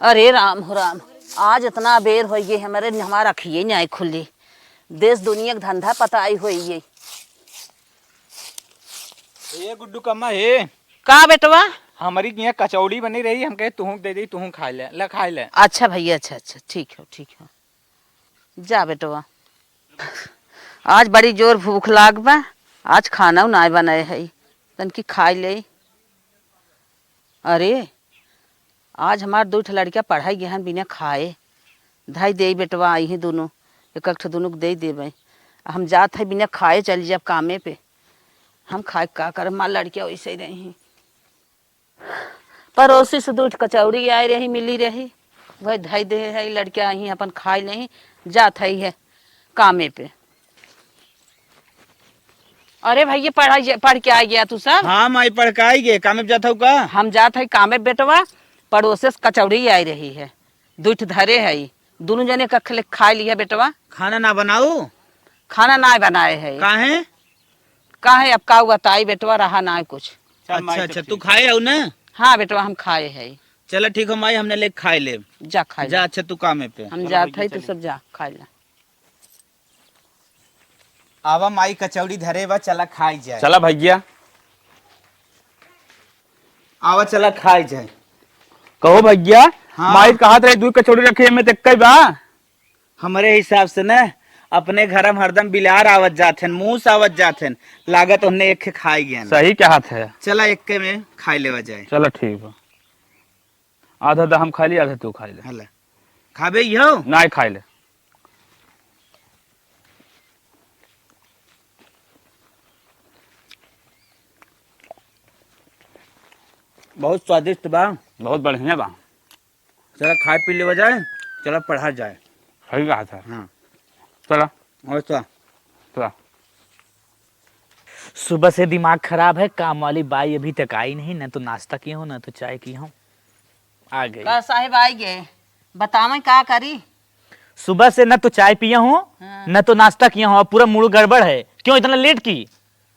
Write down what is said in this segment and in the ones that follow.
अरे राम हो राम, आज इतना बेर हो गई हमारे हमारा खिए नहीं आए खुली। देश दुनिया का धंधा पता आई हुई है। ये गुड्डू कम्मा है का बेटवा? हमारी यहाँ कचौड़ी बनी रही, हम कहे तुहू दे दी, तुहू खा ले खा ले। अच्छा भैया, अच्छा ठीक है जा बेटवा। आज बड़ी जोर भूख लाग बा, आज खाना ना बनाए है तन की खाई ले। अरे आज हमार दो लड़कियां पढ़ाई गहन बिना खाए धाई दे बेटवा आई है दोनों, एक एक दोनों को दे देवे। हम जात है बिना खाए चल जब कामे पे, हम खाए का कर माँ लड़कियां वैसे ही रही। पड़ोसी से दूध कचौड़ी आई रही मिली रही, वही धाई दे है लड़कियां आई अपन खाए नहीं जात है कामे पे। अरे भैया पढ़ के आ गया तू सब? हाँ माई पढ़ के आई गे, कामे जाता हूँ का? हम जात है कामे बेटवा, पड़ोसे से कचौड़ी आई रही है, दूध धरे है, दोनों जने कखले खा लिया बेटवा। खाना ना बनाऊ? खाना ना बनाए है। काहे? काहे अब का बताई बेटवा, रहा ना कुछ। अच्छा तू खाए हो ना? हाँ बेटवा हम खाए है। चलो ठीक है माई, हमने ले खाए ले। जा खाए जा। अच्छा तू कामे पे हम जाते है तो सब जा खाए ला। आवा माई कचौड़ी धरे बा, चला खाई जाए। चला भैया, आवा चला खाई जाए। कहो भैया। हाँ। माई कहा था दूध कचौड़ी रखी में तक बा। हमारे हिसाब से ना अपने घर में हरदम बिलार आवत जाथे, मूस आवत जाथे, लागत उन्हें एक खाई गया। सही कहा था। चला एक के में खाई लेवा जाए। चलो ठीक बा, आधा दा हम खा ली, आधा तू खा ले। हला खाबे यो ना खाई ले। बहुत स्वादिष्ट बा। बहुत बढ़िया बा। चला खाए पी लेवा जाए, चला पढ़ा जाए। सही कहा था। हाँ चला और तो चला। सुबह से दिमाग खराब है, काम वाली बाई अभी तक आई नहीं, ना तो नाश्ता की हूँ ना तो चाय की हूँ। आ गई। का साहिब आई गए, बतावे का करी। सुबह से न तो चाय पिया हूँ न तो नाश्ता किया हूँ, पूरा मूड गड़बड़ है। क्यों इतना लेट की?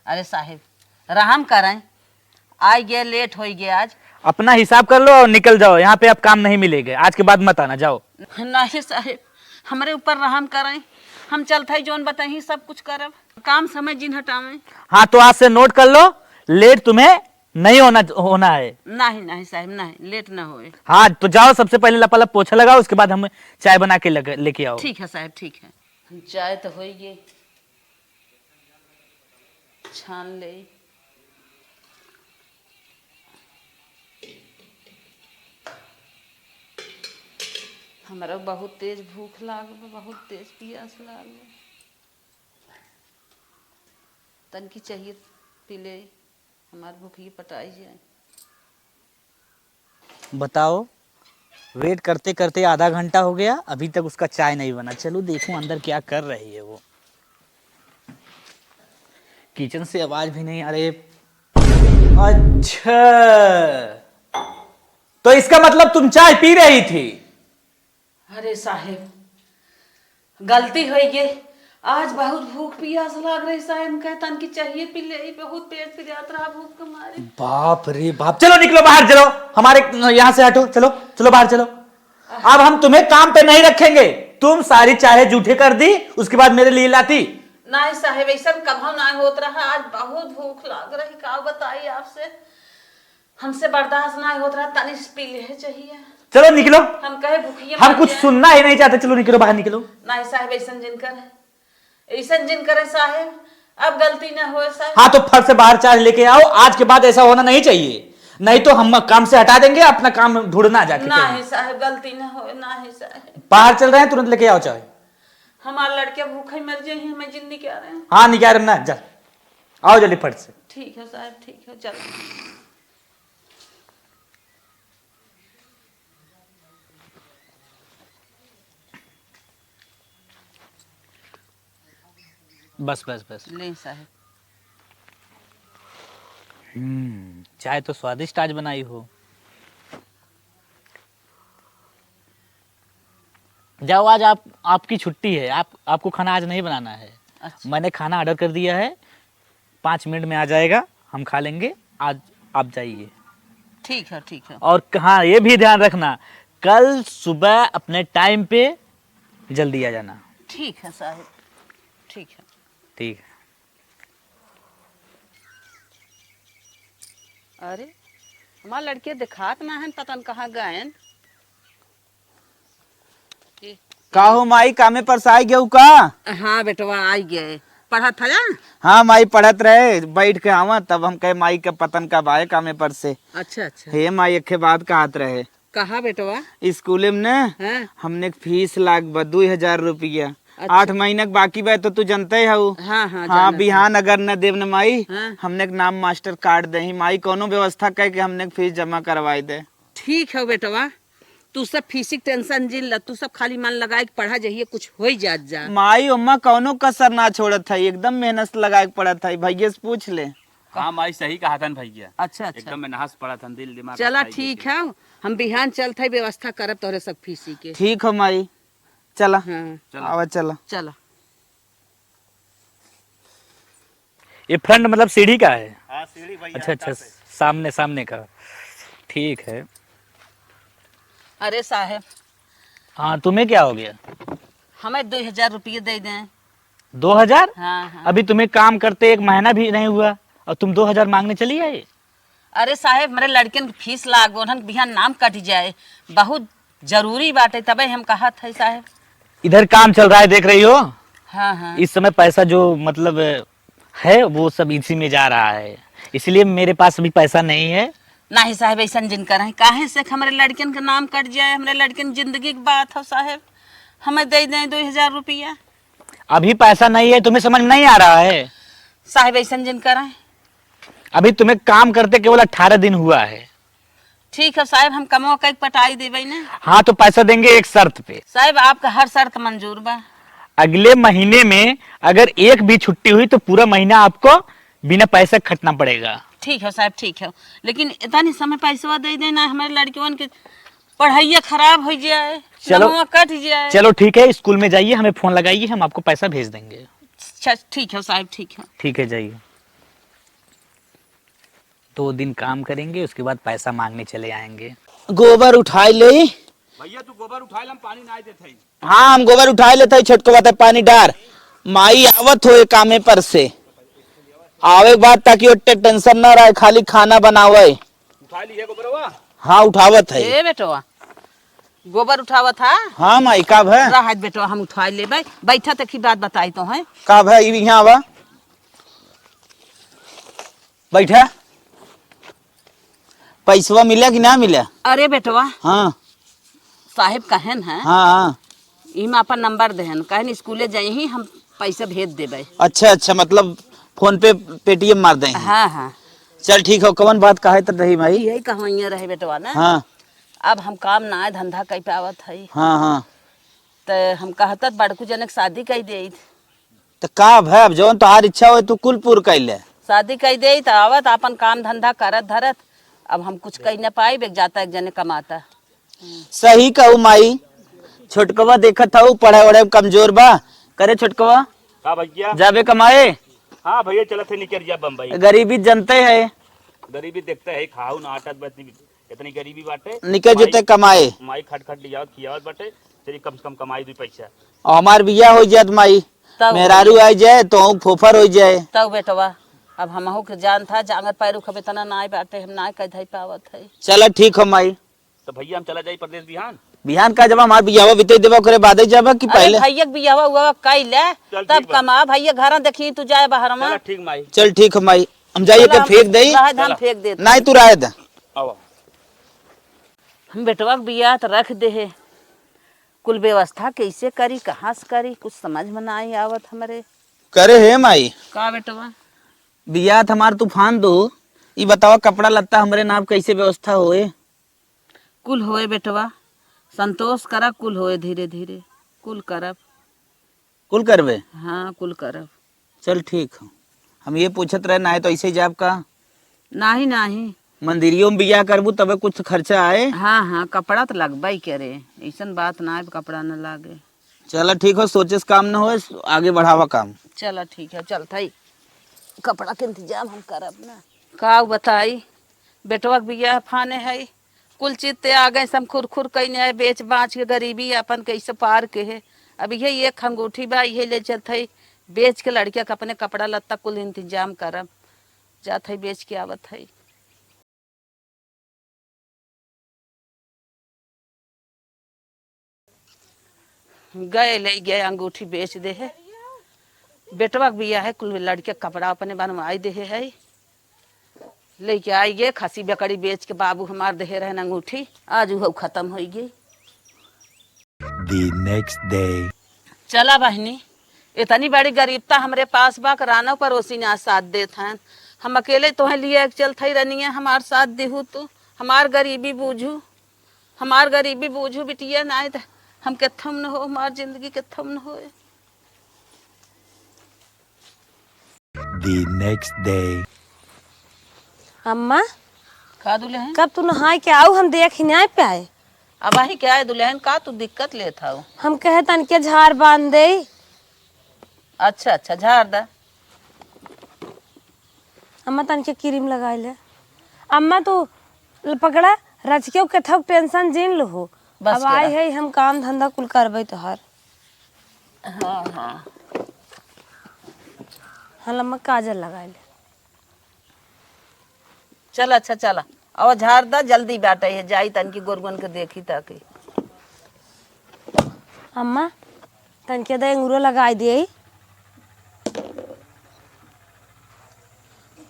अरे साहिब रहम करें, आई गए लेट हो गए आज। अपना हिसाब कर लो और निकल जाओ, यहाँ पे अब काम नहीं मिलेगा, आज के बाद मत आना, जाओ। नहीं साहिब हमारे ऊपर रहम करें, हम चलते ही जोन बताई सब कुछ करब, काम समय जिन हटावे। हाँ तो आज से नोट कर लो, लेट तुम्हें नहीं होना है। नहीं साहिब नहीं, लेट ना होए। हाँ तो जाओ, सबसे पहले लपालप पोछा लगाओ, उसके बाद हम चाय बना के लेके आओ। ठीक है साहब ठीक है। चाय तो हो गई, छान ले। हमारा बहुत तेज भूख लागल, बहुत तेज प्यास लागल, तनकी चाहिए पी ले, हमार भूख ये पटाई जाए। बताओ, वेट करते करते आधा घंटा हो गया, अभी तक उसका चाय नहीं बना। चलो देखूं अंदर क्या कर रही है वो। किचन से आवाज भी नहीं आ रही। अच्छा तो इसका मतलब तुम चाय पी रही थी? अरे साहेब गलती हो गई, आज बहुत भूख प्यास लग रही साहब, कहतन की चाहिए पी ले, बहुत पेट पिरात रहा भूख के मारे। बाप रे बाप, चलो निकलो बाहर, चलो हमारे यहाँ से हटो, चलो चलो बाहर चलो। अब हम तुम्हें काम पे नहीं रखेंगे, तुम सारी चाय जूठे कर दी, उसके बाद मेरे लिए लाती। नहीं साहेब ऐसा कभी ना होत रहा, आज बहुत भूख लग रही, का बताई आपसे, हमसे बर्दाश्त ना होत रहा, तनिष पी ले चाहिए। चलो निकलो, हम कहे भूखिए हम कुछ सुनना ही नहीं चाहते, चलो निकलो बाहर निकलो। नहीं साहेब ऐसा जिन करे, ऐसा जिन करे साहेब, अब गलती ना हो साहब। हाँ तो फट से बाहर चाय लेके आओ, आज के बाद ऐसा होना नहीं चाहिए, नहीं तो हम काम से हटा देंगे, अपना काम ढूंढना जाके। नहीं साहब गलती ना हो, नहीं साहब। बाहर चल रहे हैं, तुरंत लेके आओ चाय। हमारे लड़के भूखे मर जाए, हमें जिंदगी क्या रहे हैं। हाँ निकाल रहे ना, जा आओ जल्दी फट से। ठीक है साहब ठीक है, चलो। बस बस बस। ले साहब। चाय तो स्वादिष्ट आज बनाई हो। जाओ, आज आपकी छुट्टी है, आपको खाना आज नहीं बनाना है। अच्छा। मैंने खाना ऑर्डर कर दिया है, 5 मिनट में आ जाएगा, हम खा लेंगे, आज आप जाइए। ठीक है ठीक है। और हाँ ये भी ध्यान रखना, कल सुबह अपने टाइम पे जल्दी आ जाना। ठीक है साहब, ठीक है। ठीक है। अरे हमार लड़के दिखात ना है, पता न कहाँ गए। का हो माई, कामे पर से आई गयो का? हाँ बेटवा आई गए, पढ़ा था ना? हाँ माई पढ़त रहे, बैठ के आवा तब हम कहे माई का पतन कब आए कामे पर से। अच्छा अच्छा। हे माई एक बात कहत रहे, कहा बेटवा? स्कूल में न हाँ हमने फीस लाग 2,000 रुपया। अच्छा। 8 महीने के बाकी बा तो तू जानते ही हूँ। हाँ हाँ हाँ जानत बिहान अगर न देव न माई, हाँ। हमने के नाम मास्टर कार्ड दही माई, कोनो व्यवस्था कह के हमने के फीस जमा करवाई दे। ठीक है बेटवा, तू सब फीसिक टेंशन जिन ल, तू सब खाली मन लगाए के पढ़ा जाइए, कुछ हो जात जा। माई उम्मा कौनो कसर ना छोड़त है, एकदम मेहनत लगाए के पड़त है, भैया से पूछ ले। हाँ माई सही कहा था भैया, अच्छा अच्छा। एकदम मैं नहास पड़ा था, दिल दिमाग चला खाई ठीक देके। है, हम बिहान चलते व्यवस्था करब तोरे सब फीसी के। ठीक हो माई, चला हाँ चलो। आवा चला। चला। ये फ्रंट मतलब सीढ़ी का है? हाँ सीढ़ी भैया। अच्छा अच्छा, सामने सामने का, ठीक है। अरे साहब, हाँ तुम्हें क्या हो गया? हमें 2,000 रुपये दे दें। 2000? हाँ हाँ। अभी तुम्हें काम करते 1 महीना भी नहीं हुआ और तुम 2000 मांगने चली आई? अरे साहब, मेरे लड़कन की फीस लागो, बिहान नाम कट जाए, बहुत जरूरी बात है, तबे हम कहा थे साहब। इधर काम चल रहा है, देख रही हो? हाँ हाँ। इस समय पैसा जो मतलब है वो सब इसी में जा रहा है, इसलिए मेरे पास अभी पैसा नहीं है। नहीं साहब, ऐसा जिन करें, काहे से हमारे लड़कन का नाम कट जाए, हमारे लड़कन जिंदगी की बात हो साहब, हमें दे दें 2,000 रुपया। अभी पैसा नहीं है, तुम्हें समझ नहीं आ रहा है? साहब ऐसा जिन करें। अभी तुम्हें काम करते केवल 18 दिन हुआ है। ठीक है साहब, हम कमो कई पटाई देवे ना। हाँ तो पैसा देंगे एक शर्त पे। साहब आपका हर शर्त मंजूर बा। अगले महीने में अगर एक भी छुट्टी हुई तो पूरा महीना आपको बिना पैसे खटना पड़ेगा। ठीक है साहब, ठीक है, लेकिन इतना नहीं समय पैसा दे देना, हमारे लड़कियों की पढ़ाइया खराब हो जाए, चलो। नमवा कट जाए। चलो ठीक है, स्कूल में जाइए, हमें फोन लगाइए, हम आपको पैसा भेज देंगे। अच्छा ठीक है साहब, ठीक है। ठीक है जाइए। 2 दिन काम करेंगे, उसके बाद पैसा मांगने चले आएंगे। गोबर उठाई ले। भैया तू गोबर उठा ले, हम पानी ना देते हैं। हाँ हम गोबर उठाई लेते, छोटको बात है पानी डार। माई आवत हो कामे पर से, आवे के बाद ताकि ओटे टेंशन ना रहे, खाली खाना बनावे। उठा ली है गोबरवा? हाँ उठावत है। ए बेटवा, गोबर उठावा था? हाँ माई का है? राहत बेटवा, हम उठाई ले भाई, बैठा तक की बात बताई तो है। का है यहाँ आवा, बैठा। पैसवा मिला कि ना मिला? अरे बेटवा, हाँ साहेब कहन है, हाँ हाँ। इमा अपन नंबर देहन, कहन स्कूले जाई ही हम पैसा भेज देबे। अच्छा अच्छा, मतलब फोन पे पेटीएम मार दें। हाँ हाँ। चल ठीक हो, कवन बात कहे तो रही माई? यही कहानियाँ रहे बेटवा ना। हाँ अब हम काम ना है, धंधा कई पे आवत है, हाँ हाँ। तो हम कहत बड़कू जनक शादी कई दे, तो का है, अब जौन तोहार इच्छा हो तू कुल पूर कैले। शादी कई दे तो आवत अपन काम धंधा करत धरत। अब हम कुछ कही न पाई, बेग जाता एक जने कमाता। सही कहू माई, छोटकवा देखत हूँ पढ़े वढ़े में कमजोर बा, करे छोटकवा का भैया? जाबे कमाए। हाँ भैया चलत है, निकल जा बम्बई। गरीबी जनते है, गरीबी देखते है, खाऊ ना आटत बस, इतनी गरीबी बाटे। निकल जते कमाए। माई खट खट लियावत खियावत बाटे, चलिए कम से कम कमाई 2 पैसा। और हमार बिया हो जात माई, तब मेहरारू आ जाए तो फोफर हो जाए। तब बेटवा, अब हमहू के जान था जांगर पैरू खबे तना नाय बाटे, हम नाय कह धई पावत है। चल ठीक हो माई। तो भैया हम चला जाई परदेश बिहान। बिहान का जब हमार बियावा बीते देवा करे बादे जाबा कि अरे पहले? भैया के बियावा हुआ कई ले, चल तब ठीक बा। कमा भैया घर देखी तू जाए बाहर में। चला ठीक माई। चल ठीक हो माई, हम जाइए के फेंक दई। हम फेंक देते। नहीं तू रहे दा। आओ। हम बेटवा के बिया तो रख दे है, कुल व्यवस्था कैसे करी, कहाँ से करी, कुछ समझ में ना आई आवत हमरे। करे है माई, का बेटवा? बिया हमार तूफान दो, ये बतावा कपड़ा लत्ता हमरे नाम कैसे व्यवस्था होए? कुल होए बेटवा, संतोष करा, कुल होए धीरे धीरे, कुल करब। कुल करबे? हाँ कुल करब। चल ठीक हो, हम ये पूछत रहे ना है तो ऐसे ही जाब का? नाही नाही। मंदिरियों में बिया करबू तबे कुछ खर्चा आए। हाँ हाँ, कपड़ा तो लगबा ही करे, ऐसन बात ना है कपड़ा न लागे। चल ठीक हो, सोचे से काम न हो, आगे बढ़ावा काम। चलो ठीक है, चल थई कपड़ा के इंतजाम हम करब ना। का बताई, बेटवा के बिया फाने है, कुल चित्ते आ गए सब खुर कहीं है बेच बाँच के गरीबी अपन कैसे पार के है। अब ये एक अंगूठी बा ये ले चलत है बेच के लड़किया के अपने कपड़ा लत्ता कुल इंतजाम करब जात है बेच के आवत है। गए ले गए अंगूठी बेच दे है बेटवा बिया है कुल लड़के कपड़ा अपने बनवाई दे है लेके आई गे खसी बकरी बेच के बाबू हमार दे रहे अंगूठी आज वो खत्म हो गई। The next day. चला बहनी इतनी बड़ी गरीबता हमरे पास बा कराना पड़ोसी ने आज साथ देत हैं हम अकेले तोहे लिए चल थई रनिए हमार साथ देहू तो हमार गरीबी बूझू बिटिया ना हम केथम न हो हमार जिंदगी केथम न हो। The next day. अम्मा का दुल्हन कब तू नहाय के आओ हम देख न्याय पे आए। अब आही क्या है दुल्हन का तू दिक्कत लेत हूँ। हम कहे तन के झाड़ बांध दे। अच्छा अच्छा झाड़ दा। अम्मा तन के क्रीम लगा ले। अम्मा तू पकड़ा रच के कथक टेंशन जीन लो हो बस अब आए है हम काम धंधा कुल करबे तोहर। हाँ हाँ हाँ अम्मा काजल लगा ले। चल अच्छा चला और झाड़ दा जल्दी बाटे है जाई तन की गोरगन के देखी ताकि। अम्मा तन के दे अंगूरो लगाई दे।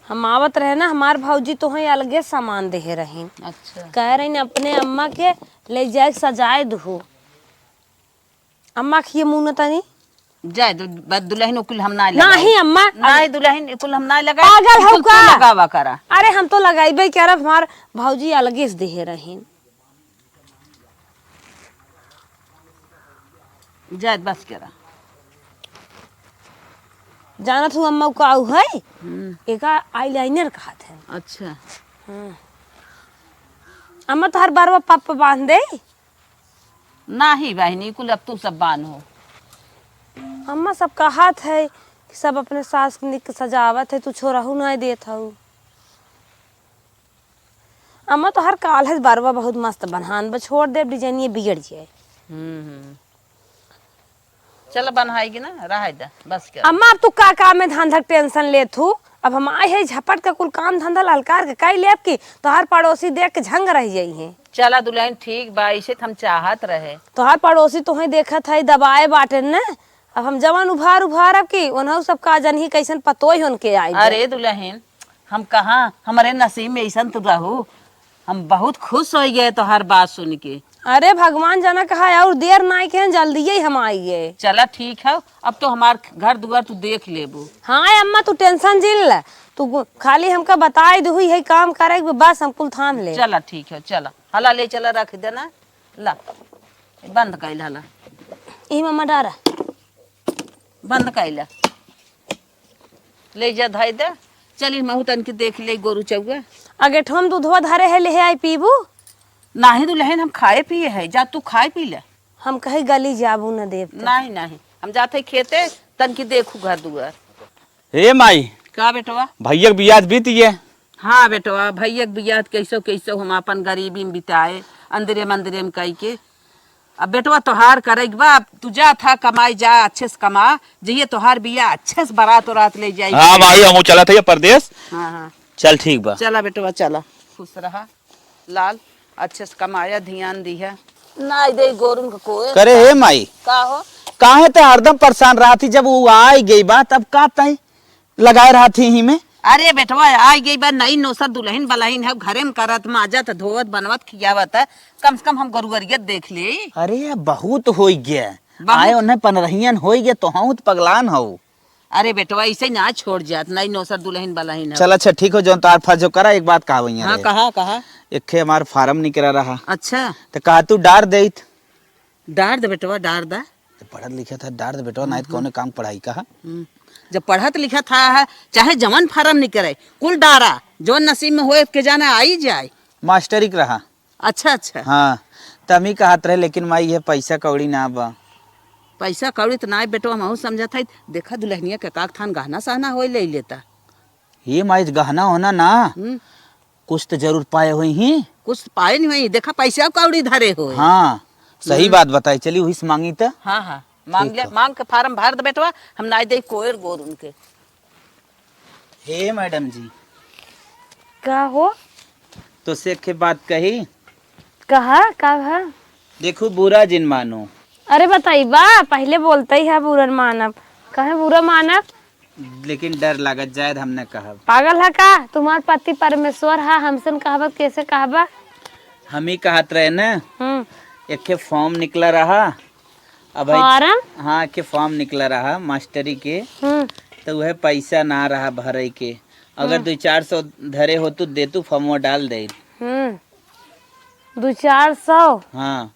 हम आवत रहे ना हमार भौजी तो ही अलगे सामान दे रही अच्छा कह रही अपने अम्मा के ले जाए सजाए दो। अम्मा खिए मुंह न तनी जाए दुल्हन कुल हम ना लगा नहीं अम्मा नहीं दुल्हन कुल हम ना लगा पागल हो का लगावा करा। अरे हम तो लगाइबे करब हमार भौजी अलगे से दे रहीन। जाए बस करा जानत हूँ अम्मा का है एक आईलाइनर कहा थे। अच्छा अम्मा तो हर बार वो पापा बांध दे। नहीं बहनी कुल अब तू सब बान हो। अम्मा सब कहा थे कि सब अपने सास निक सजावत है तू छोड़हू नहीं देत हूँ। अम्मा तो हर काल है बारवा बहुत मस्त बनहान बस छोड़ दे डिजाइन ये बिगड़ जाए। चल बनाएगी ना रह दे बस कर। अम्मा अब तू का काम में धंधा टेंशन ले थू अब हम आए है झपट का कुल काम धंधा ललकार के कई लेब की तो हर पड़ोसी देख के झंग रह जाई है। चला दुल्हन ठीक बा इसे हम चाहत रहे तो हर पड़ोसी तो देखत है दबाए बाटे न अब हम जवान उभार अब की उन्हों सब का जन ही कैसन पतो ही उनके आई। अरे दुल्हन हम कहाँ हमारे नसीब में ऐसा तो रहू हम बहुत खुश हो गए तो हर बात सुन के। अरे भगवान जाना कहा और देर ना के जल्दी ही हम आइए। चला ठीक है अब तो हमार घर दुआर तू देख लेबू। हाँ अम्मा तू टेंशन जिल ले तू खाली हमका बताई दू है काम करे बस हम कुल थाम ले। चला ठीक है चला हला ले चला रख देना ला बंद कैल हला ई मम्मा डारा बंद कैला ले जा धाई दे चली महू तन की देख ले गोरू चौआ अगे ठोम दूधवा धरे है ले आई पीबू नहीं दुल्हन हम खाए पिए है जा तू खाए पी ले। हम कहीं गली जाबू न देव नहीं नहीं हम जाते खेते तन की देखू घर दुआर। हे माई का बेटवा भैया बियाह बीती है। हाँ बेटवा भैया बियाह कैसो कैसो हम अपन गरीबी में बिताए अंदरे मंदिरे में कई के। अब बेटवा तोहार करेग बा तू जा था कमाई जा अच्छे से कमा जइए तोहार बिया अच्छे से बारात रात ले जाई। हाँ भाई हम चला था परदेश। हाँ हाँ चल ठीक बा चला बेटवा चला खुश रहा लाल अच्छे से कमाया ध्यान दी है ना दे गोरुन को कोई करे हे माई का हो काहे ते हरदम परेशान रहा थी जब वो आई गई बात अब का तय लगाए रहा थी ही में। अरे बेटवा आई गई बार नई नौसर दुल्हन बलहीन है घरे में करत माजत धोवत बनवत खियावत है कम से कम हम गरुगरियत देख ले। अरे बहुत हो गया आए उन्हें पंद्रहियन हो गया तो हम तो पगलान हो। अरे बेटवा इसे ना छोड़ जात नई नौसर दुल्हन बलहीन है। चल अच्छा ठीक हो जो तार फर्ज करा एक बात कहा हाँ कहा एक हमार फार्म निकला रहा अच्छा तो कहा तू डार दे डार दे बेटवा डार दा पढ़ा लिखा था डार दे बेटवा नहीं तो कौन काम पढ़ाई कहा जब पढ़त लिखा था चाहे जवन फार्म निकले कुल डारा जो नसीब में होए के जाना आई जाए मास्टरी रहा। अच्छा अच्छा हाँ तमी कहत रहे लेकिन माई ये पैसा कौड़ी ना बा पैसा कौड़ी तो ना बेटवा महू समझा था देखा दुल्हनिया के काक थान गहना सहना हो ले लेता ये माई गहना होना ना कुछ तो जरूर पाए हुई ही। कुछ पाए नहीं वही देखा पैसा कौड़ी धरे हो। हाँ सही बात बताई, चली वही से मांगी तो। हाँ हाँ मांग ले, मांग के फार्म भर दे बेटवा, हम ना दे कोयर गोर उनके। हे मैडम जी, का हो? तो से के बात कही, कहा का? देखो बुरा जिन मानो। अरे बताई बा, पहले बोलते ही है बुरा मानब, कहे बुरा मानब? लेकिन डर लागत जायद हमने कहा। पागल है का? तुम्हार पति परमेश्वर है, हमसे कहबत कैसे कहबा? हम ही कहत रहे न, एक के फॉर्म निकला रहा। अब फॉर्म? हाँ के फॉर्म निकला रहा मास्टरी के, तो वह पैसा ना रहा भरे के। अगर 200-400 धरे हो तो दे तू फॉर्म डाल दे। 200-400? हाँ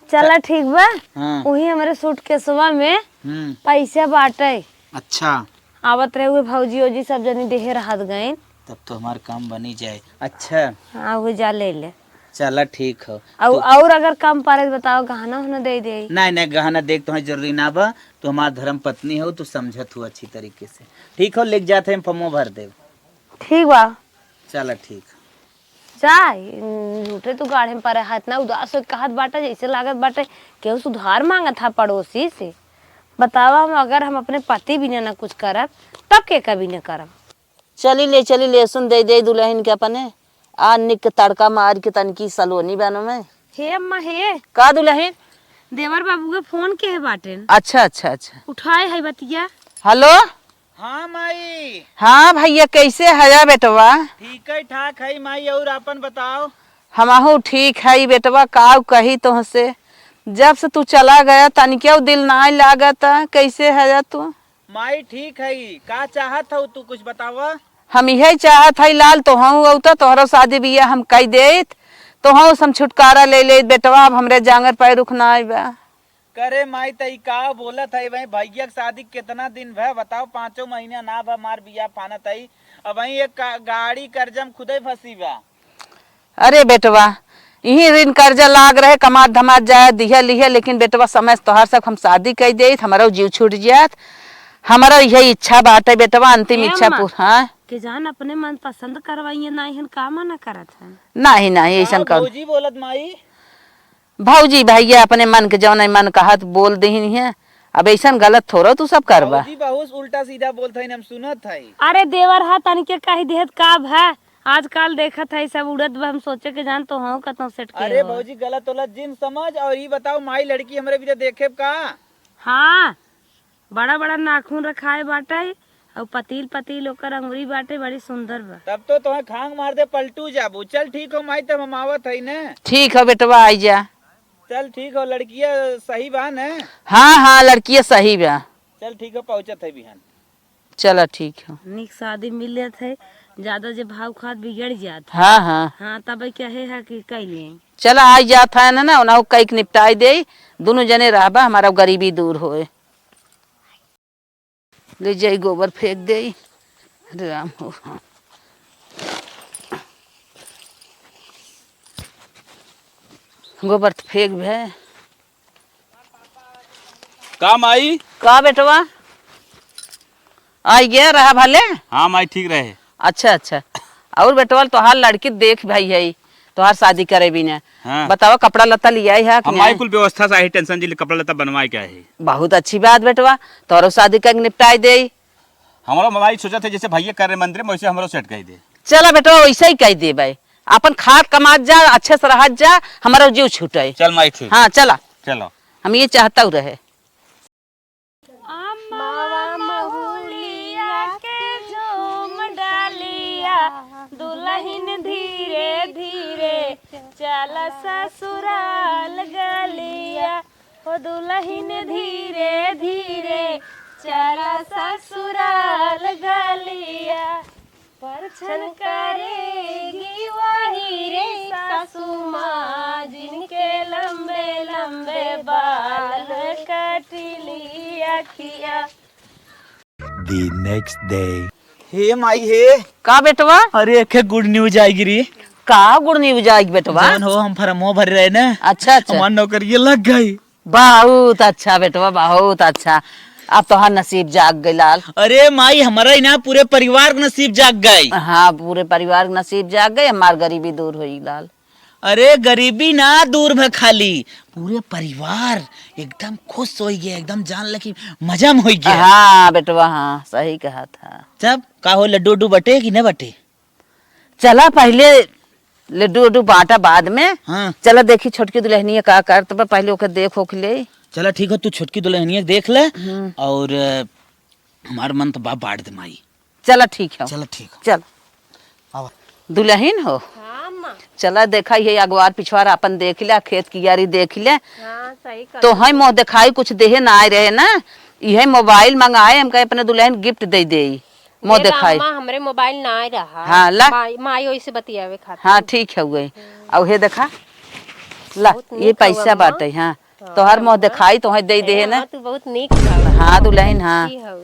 चला ठीक बा। हाँ वही हमारे सूटकेसवा में पैसा बांटे। अच्छा आवत रहे हुए भौजी ओजी सब जनी देहे रहत गए। तब तो हमारा काम बनी जाए। अच्छा हाँ वो जा ले ले। चला ठीक हो। और अगर कम पारे तो बताओ, गहना उहना दे दे। नहीं नहीं गहना देख तुम्हें जरूरी ना बा, तो हमारा धर्म पत्नी हो तो समझत हो अच्छी तरीके से। ठीक हो, लिख जाते हैं फॉर्मो भर दे। ठीक बा चला ठीक। जा झूठे तू गाढ़े में परे हाथ ना उदास हो कहत बाटा, जैसे लागत बाटे केहू सुधार मांगत था पड़ोसी से। बतावा हम अगर हम अपने पति बिना ना कुछ करब तब के कभी न करब। चली ले सुन दे दे दुल्हन के अपने आ निक तड़का मार के तनकी सलोनी बनो में। हे अम्मा हे का दुल्हन? देवर बाबू के फोन के है बाटे। अच्छा अच्छा अच्छा उठाए है बतिया। हेलो। हाँ माई। हाँ भैया कैसे है बेटवा? ठीक है ठाक है माई, और अपन बताओ। हमहू ठीक है बेटवा, का कही तुहसे जब से तू चला गया तनिके दिल ना लागत। कैसे है तू? माई ठीक है, का चाहत हो तू कुछ बतावा। हम यही चाहत है लाल तोहू तोहरो शादी बिया हम कह देत, तोहू हम छुटकारा ले ले बेटवा। अब हमरे जांगर पैर रुकना बा। करे माई तई का बोलत है भाई, भैया के शादी कितना दिन भे बताओ? 5 महीना ना भा मार बिया फाना तई। अब वही एक गाड़ी कर्जम खुदे फंसी बा। अरे बेटवा यही ऋण कर्जा लाग रहे, कमात धमात जाए दिया लिया, लेकिन बेटवा समय तोहार सब हम शादी कह दे, हमारा जीव छूट जात। हमारा यही इच्छा बाटे बेटवा, अंतिम इच्छा पूरा। हाँ के जान अपने मन पसंद करवाइए, ना हन काम ना करत है। नहीं नहीं ऐसा कर भौजी बोलत माई। भौजी भैया अपने मन के जौन मन कहत बोल दही है। अब ऐसा गलत थोड़ा तू सब करबा। भौजी बहुत उल्टा सीधा बोलत है, हम सुनत है। अरे देवर हा तनिके कही देत का है, आजकल देखत है सब उड़त बा, हम सोचे के जान तो हाँ कतौ सेट के। अरे भौजी गलत उलत जिन समझ। और ये बताओ माई लड़की हमरे भी देखे का? हाँ बड़ा बड़ा नाखून रखाए बाटे और पतील पतील ओकर अंगुरी बाटे, बड़ी सुंदर बा। तब तो तुम्हें खांग मार दे पलटू जाबू। चल ठीक हो माई, तब हम आवत है न। ठीक है बेटवा आई जा। चल ठीक हो, लड़किया सही बा न? हाँ हाँ लड़की सही बा। चल ठीक हो, पहुंचत है बिहान। चलो ठीक है। निक शादी मिल जात है, ज्यादा जे भाव खाद बिगड़ जात। हाँ हाँ हाँ तब क्या है कि कैले चला आई जात है ना उन्हें कई निपटाई दे, दोनों जने रहबा, हमारा गरीबी दूर होए। ले जाई गोबर फेंक दे। राम हो गोबर तो फेंक भे। का माई? का बेटवा आई गया रहा भले? हाँ माई ठीक रहे। अच्छा अच्छा। और बेटवा तोहार लड़की देख भाई है, तोहार शादी करे भी ना। हाँ। बताओ कपड़ा लत्ता लिया है कि हमारी नहीं? कुल व्यवस्था से टेंशन जी कपड़ा लता बनवाए क्या है। बहुत अच्छी बात बेटवा, तोरो शादी का निपटाई दे। हमारा माई सोचा थे जैसे भैया कर रहे मंदिर में, वैसे हमारा सेट कर दे। चला बेटवा वैसे ही कह दे भाई, अपन खाद कमात जा, अच्छे से रहत जा, हमारा जीव छूटे। चल माई ठीक। हाँ चला, चलो हम ये चाहता हूँ रहे। दुल्हन धीरे धीरे चल ससुराल गलिया, ओ दुल्हन धीरे धीरे चल ससुराल गलिया। परछन करेगी वही रे सासू माँ, जिनके लंबे लंबे बाल कटली अखिया। The next day. हे माई हे। का बेटवा? अरे एक गुड न्यूज आएगी री। का गुड़ न्यूज आई बेटवा? जान हो हम फरमो भर रहे ना। अच्छा अच्छा। हमारी नौकरी लग गई। बहुत अच्छा बेटवा बहुत अच्छा। अब तो हाँ नसीब जाग गई लाल। अरे माई हमारा ही ना पूरे परिवार का नसीब जाग गई। हाँ पूरे परिवार का नसीब जाग गए, हमार गरीबी दूर हुई लाल। अरे गरीबी ना दूर भा, खाली पूरे परिवार एकदम खुश हो गया, एकदम जान लगी मजा में हो गया। हाँ बेटवा हाँ सही कहा था। तब का हो लड्डू उड्डू बटे कि न बटे? चला पहले लड्डू उड्डू बांटा बाद में। हाँ चला देखी छोटकी दुल्हनिया का कर, तो पहले ओके देख ओख ले। चला ठीक हो, तू छोटकी दुल्हनिया देख ले और हमार मन तो बाप बांट दे माई। चला ठीक है। चलो ठीक हो। चल आवा। दुल्हन हो, हाँ अम्मा। चला देखा ये अगवार पिछवार अपन देख ले, खेत की यारी देख ले। हाँ सही कर। तो है मोह दिखाई कुछ देहे ना आए रहे ना, यह मोबाइल मंगाए हम कहे अपने दुल्हन गिफ्ट दे दे मोह दिखाई। हमरे मोबाइल ना आ रहा। हाँ ला माई वही से बतियावे खातिर। हाँ ठीक है हुए। और हे देखा ला ये पैसा बाटे। हाँ तो हर मोह दिखाई तो है दे दे ना। तू बहुत नीक हव। हाँ दुल्हन हाँ। की हऊ।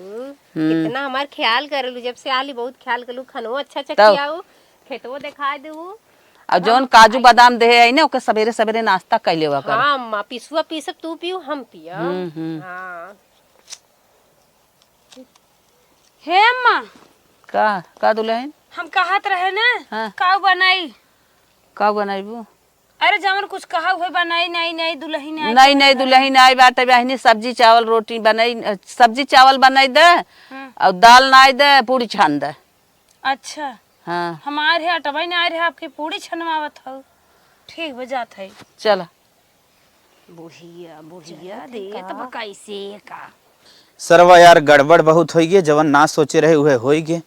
कितना हमार ख्याल करलू, जब से आली बहुत ख्याल करलू, खनो अच्छा अच्छा तब। खियाऊ, खेतवो दिखा देऊ। और जौन काजू बादाम दे आई ना ओके सवेरे सवेरे नाश्ता कर लेवा कर। हाँ अम्मा पिसुआ पीसब तू पियो हम पिया। हाँ हे अम्मा का दुल्हन हम कहत रहे ना। हाँ। का बनाई? का बनाईबू? अरे जमन कुछ कहा हुए बनाई नहीं नहीं दुल्हन आई। नहीं नहीं दुल्हन आई बाटे बहनी, सब्जी चावल रोटी बनाई, सब्जी चावल बनाई दे और दाल नाई दे, पूरी छान दे। अच्छा हाँ हमारे यहाँ टबाई ना आ रहे, आपकी पूरी छनवावत हो। ठीक बजात है। चला। बुढ़िया बुढ़िया दे तब कैसे का। सरवा यार गड़बड़ बहुत हो गई, जवन ना सोचे रहे हुए हो गए।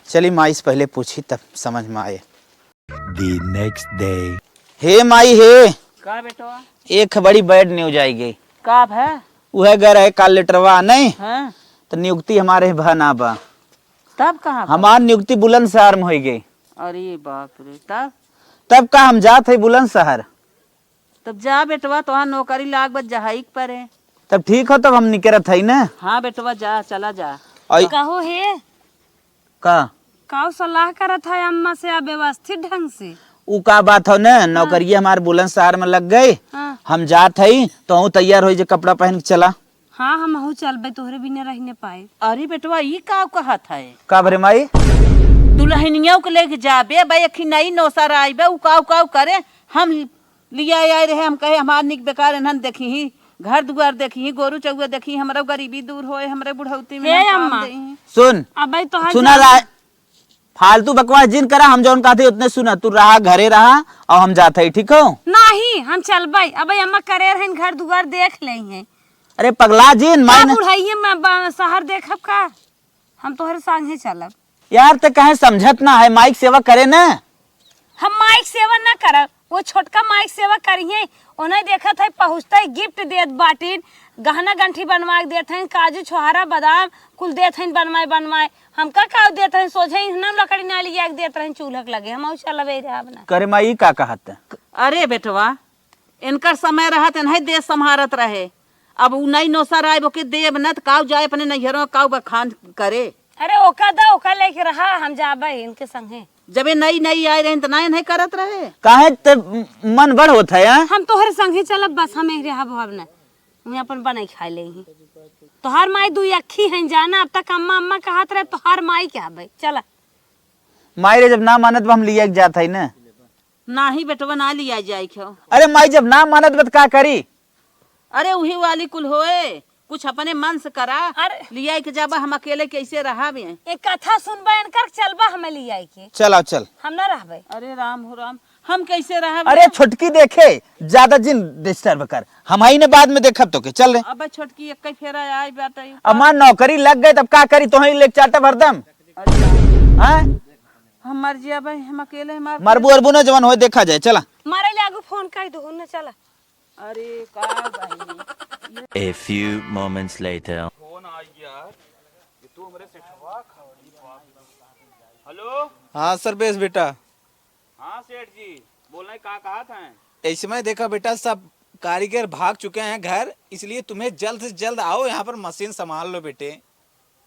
चली माई से पहले पूछी तब समझ में आए। The next day. हे माई हे, का बेटवा? एक बड़ी बैड न्यूज आई गई। का है? वह घर है काल लेटरवा नहीं हाँ तो नियुक्ति हमारे भा ना बा। तब कहाँ? हमार नियुक्ति बुलंदशहर में हो गई। अरे बाप रे, तब तब का हम जात है बुलंदशहर। तब जा बेटवा, तो नौकरी लाग बच जहाई पर है। तब ठीक हो, तब हम निकलत है ना। हाँ बेटवा जा, चला जा। कहो हे का काऊ सलाह करत है अम्मा से आप व्यवस्थित ढंग से। उ का बात हो ना, नौकरी हमारे बुलंदशहर में लग गई। हाँ। हम जात है तो हूँ तैयार हो, कपड़ा पहन के चला। हाँ हम हूँ चलबे, तोहरे बिना रह न पाए। अरे बेटवा ये का कहा था? का भरे माई? दुल्हनियों को लेके जाबे भाई, अखी नई नौसर आई बे उकाव करे। हम लिया आए रहे, हम कहे हमार निक बेकार एनहन देखी ही, घर दुआर देखी ही, गोरू चौआ देखी, हमारा गरीबी दूर होए, हमरे बुढ़ौती में हे हम काम अम्मा। देही। सुन अब तो सुना रहा फालतू बकवास जिन करा, हम जौन कहते उतने सुना। तू रहा घरे रहा और हम जाते ही, ठीक हो? नहीं हम चलबे। अब अम्मा करे रहन घर दुआर देख ले हैं। अरे पगला जिन माई न... बुढ़ाइए मैं शहर देखब का, हम तोहरे संग ही चलब। यार ते कहे समझत ना है, माइक सेवा करे ना। हम माइक सेवा ना करब, वो छोटका माइक सेवा करिए। उन्हें देखत है पहुँचता है गिफ्ट देत बाटिन, गहना गंठी बनवा के देत हैं, काजू छोहारा बादाम कुल देत हैं बनवाए। हमका का देत हैं, सोचे ना लकड़ी ना लिया के देत रहे चूल्हा के लगे। हम चलबे रहा बना करे माई का कहत। अरे बेटवा इनकर समय रहा नहीं देश संभारत रहे। अब उ नई नौसर आए बोके देव न काव जाए अपने नैहरों काव बखान करे। अरे ओका दा ओका लेके रहा, हम जाबे इनके संगे। जब नई आए रहे तो नहीं करत रहे। काहे ते मन बड़ होत है। हम तोहरे संगे चलब, बस हम एक रहा भावना मैं अपन बनाई खा ले। तोहार माई दू अखी हैं जाना, अब तक अम्मा अम्मा कहत रहे तोहार माई क्या भाई। चला माई रे जब ना मानत हम लिया जात है ना। ना ही बेटवा ना लिया जाए क्यों? अरे माई जब ना मानत बत का करी? अरे वही वाली कुल होए, कुछ अपने मन से करा। अरे लिया के जाबा, हम अकेले कैसे रहा भी? एक कथा सुनबे इनकर, चलबा हमें लिया के। चल चल। हम ना रहबे। अरे राम हो राम, हम कैसे रहा? अरे छोटकी देखे ज्यादा जिन डिस्टर्ब कर, हम ही ने बाद में देखब तो के चल रहे। अब छोटकी एक फेरा आई बात। अमार नौकरी लग गए तब का करी, तो ही लेक चाटा भरदम। हाँ हम मर जिया भाई, हम अकेले मरबू अरबू न जवान हो देखा जाए। चला मारे ले आगू फोन कर दो ना। चला अरे का भाई। A few moments later. Hello. हाँ सर बेस बेटा। हाँ सेठ जी बोलना है, कहा था? ऐसे में देखा बेटा सब कारीगर भाग चुके हैं घर, इसलिए तुम्हें जल्द से जल्द आओ यहाँ पर मशीन संभाल लो बेटे।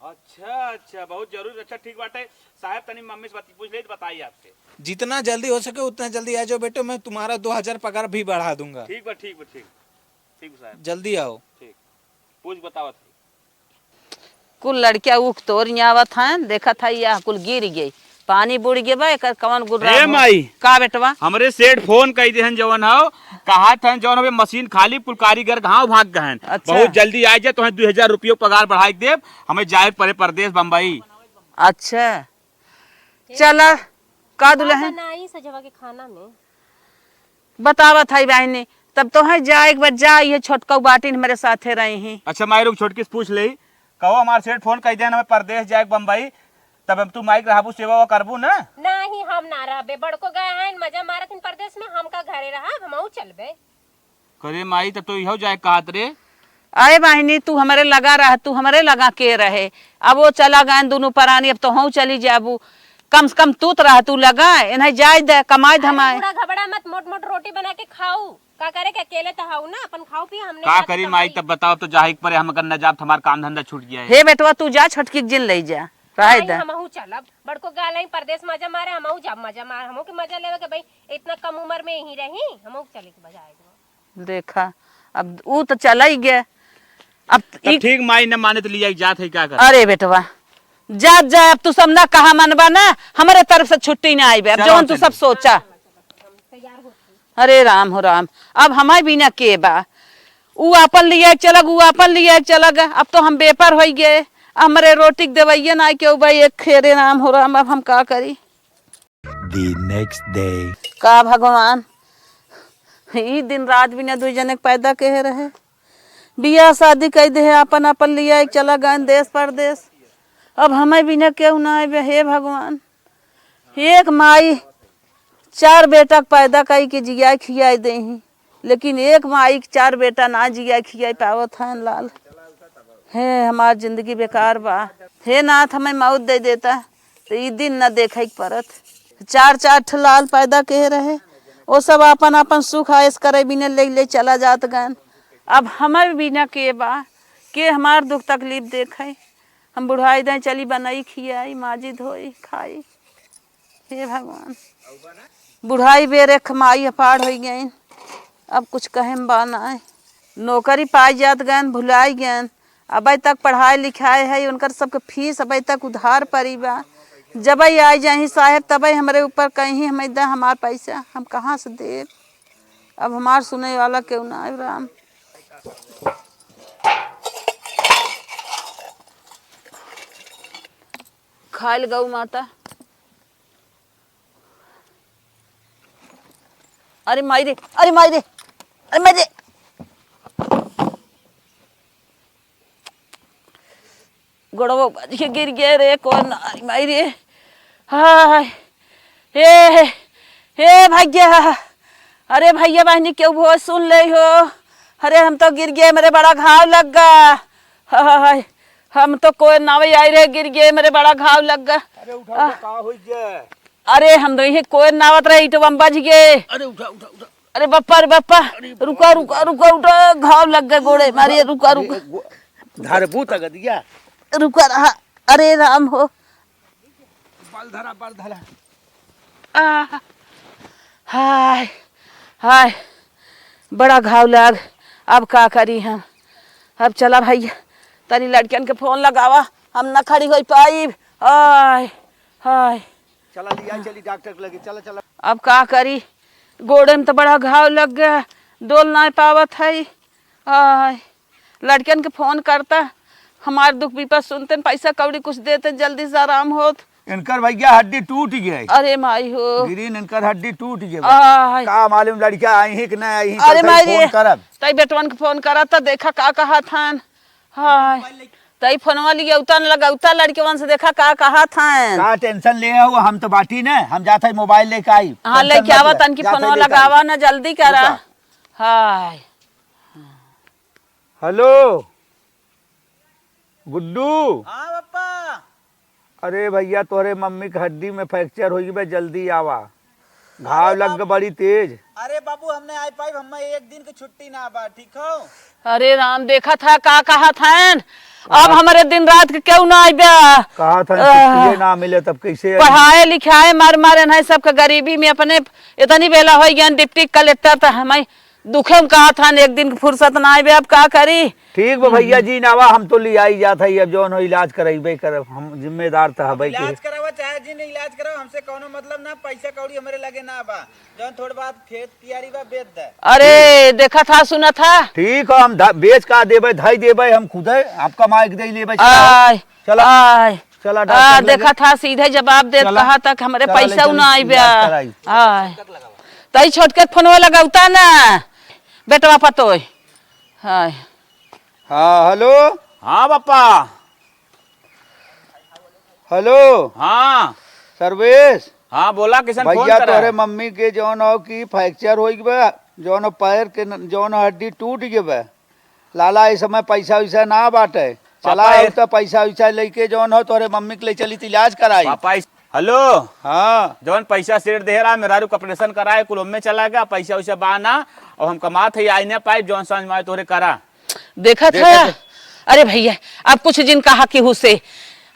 अच्छा बहुत जरूर। अच्छा ठीक बात है साहब, तनी मम्मी से पूछ ले तो बताइए आपसे। जितना जल्दी हो सके उतना जल्दी आ जाओ बेटे, मैं तुम्हारा 2000 पगार भी बढ़ा दूंगा। ठीक साहब। जल्दी आओ। ठीक पूछ बताओ। कुल लड़किया उख तोड़ आवत हैं, देखा था यह कुल गिर गई, पानी बुड़ गए बा, एकर कवन गुर्रा ए माई का बेटवा। हमरे सेठ फोन कई देहन जवन हो कहा था जवन हमें मशीन खाली पुल कारीगर गाँव भाग गए। अच्छा। बहुत जल्दी आ जाए तो 2000 रुपये पगार बढ़ाई दे, हमें जाए पड़े परदेश बम्बई। अच्छा चला का दुल्हन बनाई सजवा के खाना में बतावा था बहनी, तब तो है जा एक बार जा, ये छोटका बाटी मेरे साथे रही हैं। अच्छा माई रुक छोटकी से पूछ ले, कहो हमारे सेठ फोन कई देहन हमें परदेश जाए बम्बई, तब हम तू माइक रहबू सेवा करबू ना। नहीं हम ना रहबे, बड़को गए हैं मजा मारत इन परदेश में, हम का घरे रहा हमहू चलबे। करे माई तब तो इहो जाए कहत रे। आए बहनी तू हमारे लगा रहा, तू हमारे लगा के रहे, अब वो चला गए दोनों परानी, अब तो हूँ चली जाबू, कम से कम तू तो रहा, तू लगा इन्हें जाए दे कमाए धमाए। पूरा घबड़ा मत, मोट मोट रोटी बना के खाऊ, का करे के अकेले तो हाउ ना, अपन खाओ पी हमने का करी माई तब बताओ तो जाहिक पर हम करना जाब हमार काम धंधा छूट गया है। हे बेटवा तू जा छोटकी जिन ले जा, रह दे। हमहू चलब, बड़को गाल परदेश मजा मारे, हमहू जब मजा मार, हमहू के मजा लेवे के भाई इतना कम उम्र में यही रही, हमहू चले के बजाए। देखा अब वो तो चला ही गया, अब तब ठीक माई न माने तो लिया जात है क्या कर। अरे बेटवा जा जा, अब तू सब ना कहा मनबा ना, हमारे तरफ से छुट्टी ना आई बे, अब जो तू सब सोचा। अरे राम हो राम, अब हमारे बिना के बा, ऊ अपन लिया चलग, ऊ अपन लिया चलग, अब तो हम बेपर हो गए, हमारे रोटी देवैया ना क्यों भाई एक खेरे राम हो राम, अब हम का करी। The next day. का भगवान ई दिन रात बिना दो जने के पैदा कहे रहे, बियाह शादी कह दे अपन अपन लिया चला गए देश परदेश, अब हमें बिना क्यों ना आए। हे भगवान, एक माई 4 बेटा पैदा कई के जिया खिया दे, लेकिन एक माई 4 बेटा ना जिया खिया पावत है लाल। हे हमार जिंदगी बेकार बा, हे नाथ हमें मौत दे देता तो ई दिन न देखे परत। 4 लाल पैदा कहे रहे, वो सब अपन अपन सुख आयस करे बिना ले चला जात गन, अब हमारे बिना के बा के हमार दुख तकलीफ देखे, हम बुढ़ाई दें चली बनाई खियाई माजी धोई खाई। हे भगवान बुढ़ाई बेरे खमाई अपाड़ हो गई, अब कुछ कहे बाना है, नौकरी पाई जात गए भुलाई गए, अभी तक पढ़ाई लिखाई है उनकर सबके फीस अभी तक उधार पड़ी बा, जब आई जाही साहेब तब हमारे ऊपर कहीं हमें दा हमार पैसा, हम कहाँ से दे, अब हमार सुने वाला क्यों ना है राम। खायल गौ माता, अरे माई रे, अरे माई रे, अरे माई रे, गोड़वा बाज के गिर गए रे, कौन अरे माई रे, हाय हे हे भैया, अरे भैया बहनी क्यों भो सुन ले हो, अरे हम तो गिर गए, मेरे बड़ा घाव लग गया, हाय हम तो कोई नावे आई रहे गिर गए, मेरे बड़ा घाव लग गया। अरे उठा का हो गया, अरे हम तो ये कोई नावत रही तो हम बच गए। अरे उठा उठा उठा, अरे बप्पा रे बप्पा, रुका रुका रुका उठा, घाव लग गए गोड़े मारिए, रुका रुका धार भूत अग दिया, रुका रहा, अरे राम हो, बल धरा हाय हाय बड़ा घाव लग, अब का करी हम, अब चला भैया तनी लड़कियन के फोन लगावा, हम न खड़ी हो पाई, हाय हाय चला लिया चली डॉक्टर के लगे, चला चला। अब का करी, गोड़े में तो बड़ा घाव लग गया, डोल ना पावत है, आय लड़कियन के फोन करता, हमारे दुख विपद सुनते पैसा कौड़ी कुछ देते जल्दी से आराम होत। इनकर भैया हड्डी टूट गई, अरे माई हो गिरीन इनकर हड्डी टूट गई, आय का मालूम लड़कियां आई ही कि नहीं आई ही, अरे माई रे, करब तई बेटवन के फोन करा था, देखा का कहा था, हाय तई फोनवा लिया उतर लगा उतर, लड़केवन से देखा का कहा था, का टेंशन ले आओ, हम तो बाटी ना, हम जाते हैं मोबाइल लेके आई, हाँ लेके आवा तन की फोनवा लगावा ना जल्दी करा, हाय हेलो गुड्डू। हाँ पापा। अरे भैया तोरे मम्मी की हड्डी में फ्रैक्चर होगी बे, जल्दी आवा, घाव लग गए बड़ी तेज। अरे बाबू हमने आई पाई, हम एक दिन की छुट्टी ना बा, ठीक हो। अरे राम देखा था का कहा था, अब हमारे दिन रात के क्यों ना आई बा, कहा था छुट्टी ना मिले तब कैसे पढ़ाए लिखाए मार मारे नहीं सबका गरीबी में अपने इतनी बेला हो गया, डिप्टी कलेक्टर तो हमें दुखे में कहा था एक दिन की फुर्सत ना आए अब का करी। ठीक बा भैया जी नावा हम तो ले आई जात है, अब जौन हो इलाज कराइबे करब, हम जिम्मेदार था भाई के। इलाज करावा चाहे जी नहीं इलाज कराओ, हमसे कोनो मतलब ना, पैसा कौड़ी हमारे लगे ना बा, जौन थोड़ी बात खेत कियारी बा बेच दे। अरे देखा था सुना था। ठीक है हम बेच का देबे धाई देबे, हम खुद है आपका माइक दे लेबे। आय चला आय चला डॉक्टर लगे। देखा था सीधे जवाब दे चला, कहा तक हमारे चला ले पैसा चल, ना आई बे। इलाज कराई। आय तई छोटके फोनवा लगावता ना बेटवा पतो। हाय हाँ हेलो हाँ पापा। हेलो हाँ सर्वेश। हाँ बोला किशन फोन भैया करा। तोहरे मम्मी के जौन हो की फ्रैक्चर हो गए, जौन पैर के जौन हड्डी टूट गए, लाला इस समय पैसा वैसा ना बाटे, चला पापा, तो पैसा वैसा लेके जौन हो तोहरे मम्मी के ले चली थी इलाज कराई। पापा हेलो हाँ जौन पैसा सेठ दे रहा मेरा ऑपरेशन कराए कुल में चला गया, पैसा वैसा बाना और हम कमात है आई पाइप जौन समझ में आए तोरे करा। देखा था। अरे भैया अब कुछ जिन कहा कि हुसे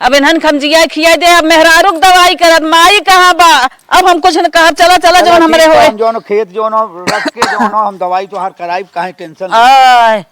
अब इन्हन खमजिया खिया दे, अब मेहरारुक दवाई करत माई कहाँ बा, अब हम कुछ न कहा चला चला जौन हमरे होए जौन खेत जौन रख के जौन हम दवाई तो हर कराई, काहे टेंशन। आय